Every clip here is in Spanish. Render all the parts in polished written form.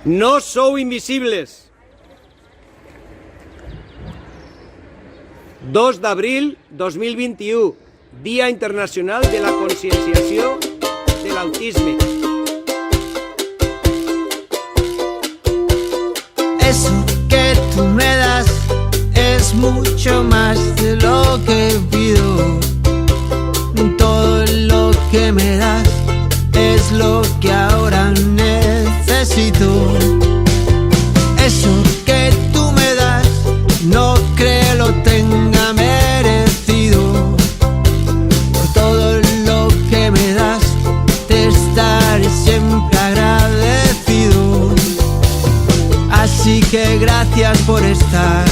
No sou invisibles. 2 d'abril 2021, Dia Internacional de la Conscienciació de l'Autisme. Eso que tú me das es mucho más de lo que pido. Todo lo que me das es lo que ahora necesito. Eso que tú me das no creo lo tenga merecido. Por todo lo que me das te estaré siempre agradecido. Así que gracias por estar,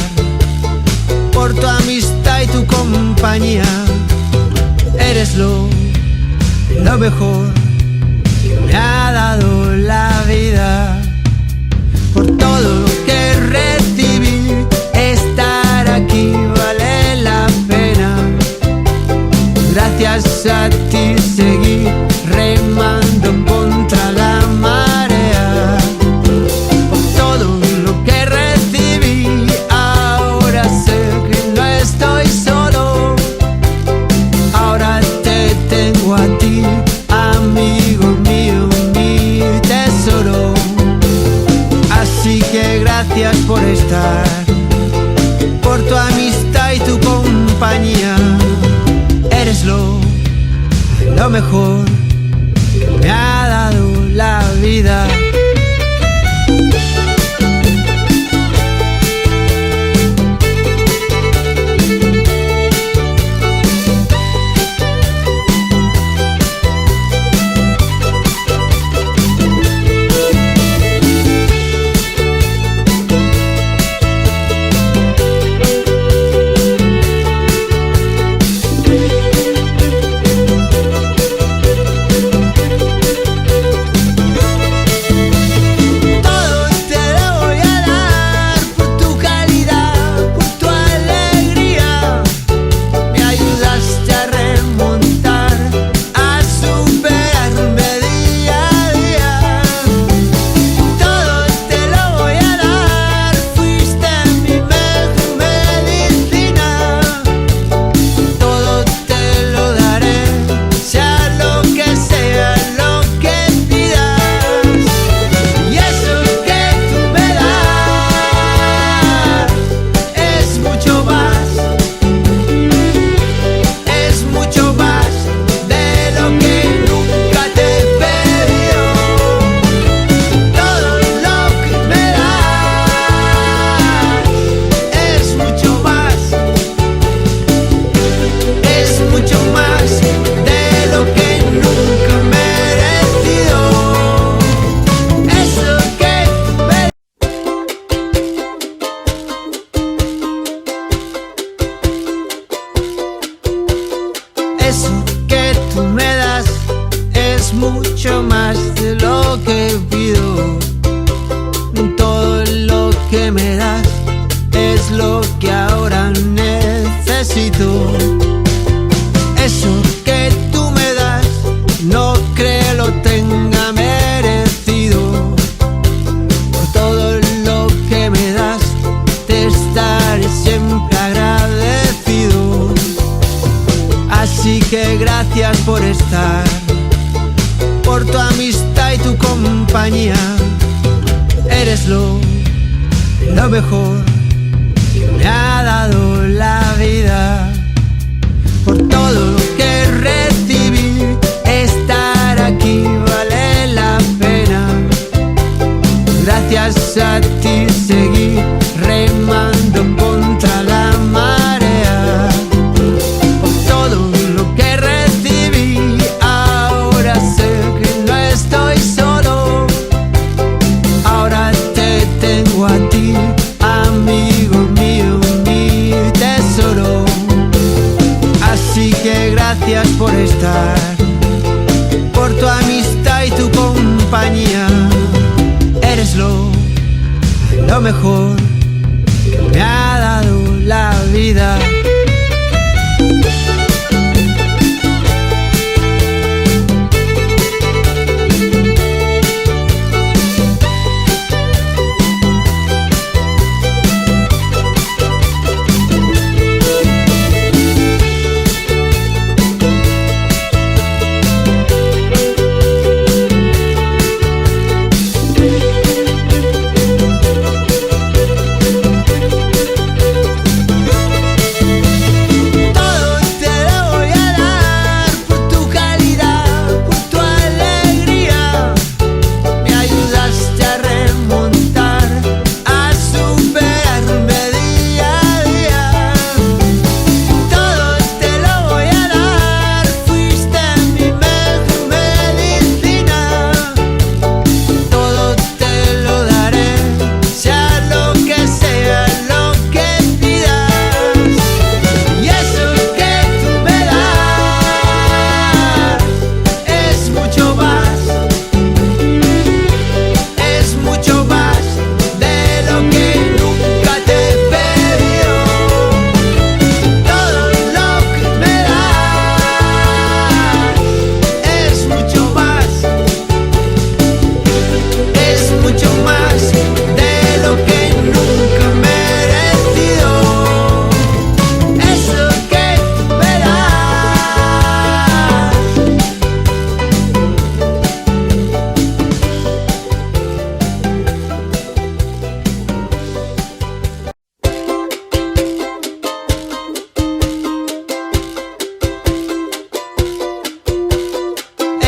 por tu amistad y tu compañía. Eres lo mejor que me ha dado la vida. Por todo lo que recibí, estar aquí vale la pena. Gracias a ti seguí remando contra la marea. Por todo lo que recibí, ahora sé que no estoy solo. Ahora te tengo a ti, amigo mío, mi tesoro. Así que gracias por estar, por tu amistad y tu compañía. Eres lo mejor que me ha dado la vida. Eso que tú me das es mucho más de lo que pido. Todo lo que me das es lo que ahora necesito. Eso que tú me das no creo lo tenga merecido. Por todo lo que me das te estaré siempre agradecido. Así que gracias por estar, por tu amistad y tu compañía. Eres lo mejor que me ha dado la vida. Por todo lo que recibí, estar aquí vale la pena. Gracias a ti seguí remando contra la marea. Por todo lo que recibí, ahora sé que no estoy solo. Ahora te tengo a ti, amigo mío, mi tesoro. Así que gracias por estar, por tu amistad y tu compañía. Eres lo mejor que me ha dado la vida.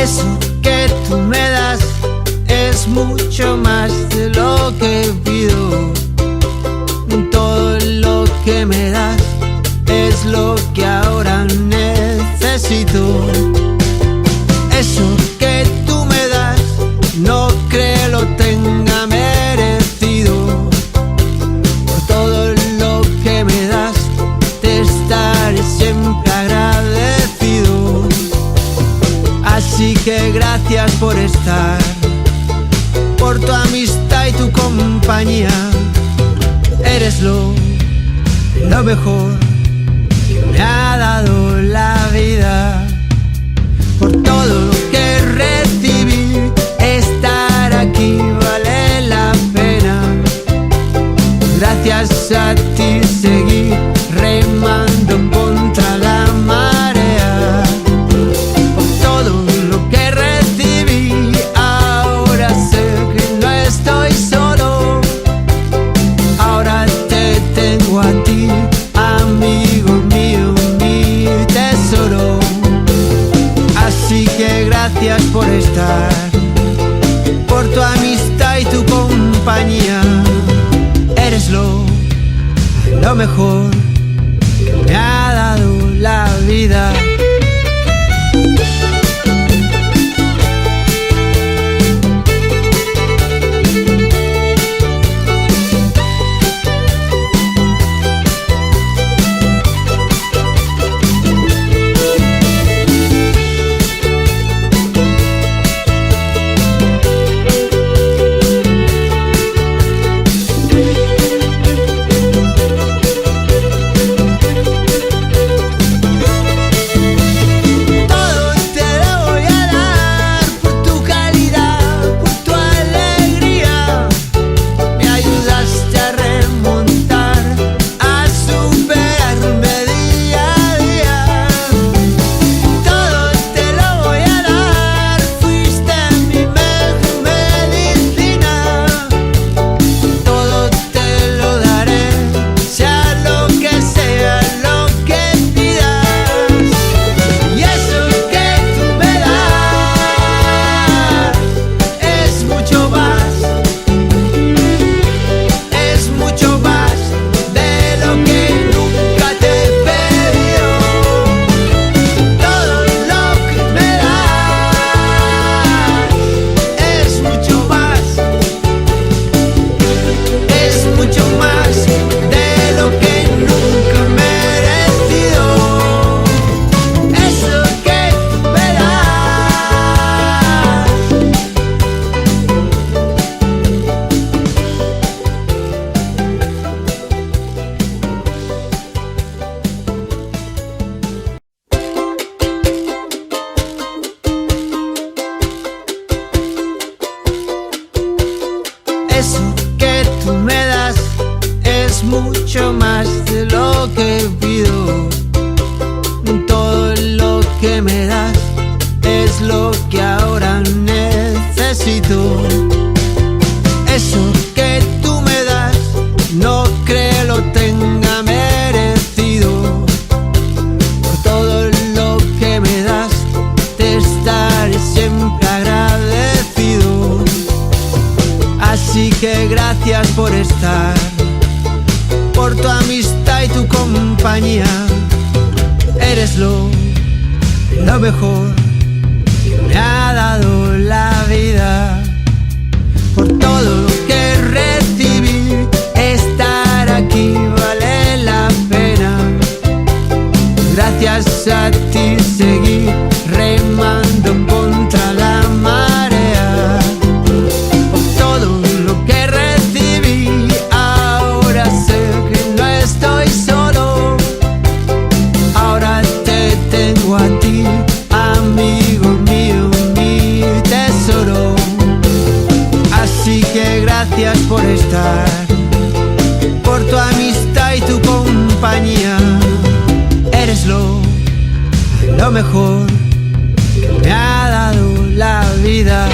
Eso que tú me das es mucho más de lo que pido. Todo lo que me das es lo que ahora necesito. Eso que tú me das no creo lo tenga merecido. Por todo lo que me das te estaré siempre agradecido. Así que gracias por estar, por tu amistad y tu compañía. Eres lo mejor que me ha dado la vida. Por todo lo que recibí, estar aquí vale la pena. Gracias a ti seguí remando contra la marea. Por todo lo que recibí, ahora sé que no estoy solo. Ahora te tengo a ti, amigo mío, mi tesoro. Así que gracias por estar, por tu amistad y tu compañía. Eres lo mejor que me ha dado la vida. Eso que tú me das es mucho más de lo que pido. Todo lo que me das es lo que ahora necesito. Eso que tú me das no creo lo tenga merecido. Por todo lo que me das te estaré siempre agradecido. Así que gracias por estar, por tu amistad y tu compañía. Eres lo mejor que me ha dado la vida. Por todo lo que recibí, estar aquí vale la pena. Gracias a ti seguí remando contra la marea. Por todo lo que recibí, ahora sé que no estoy solo. Ahora te tengo a ti, amigo mío, mi tesoro. Así que gracias por estar, por tu amistad y tu compañía. Eres lo mejor que me ha dado la vida.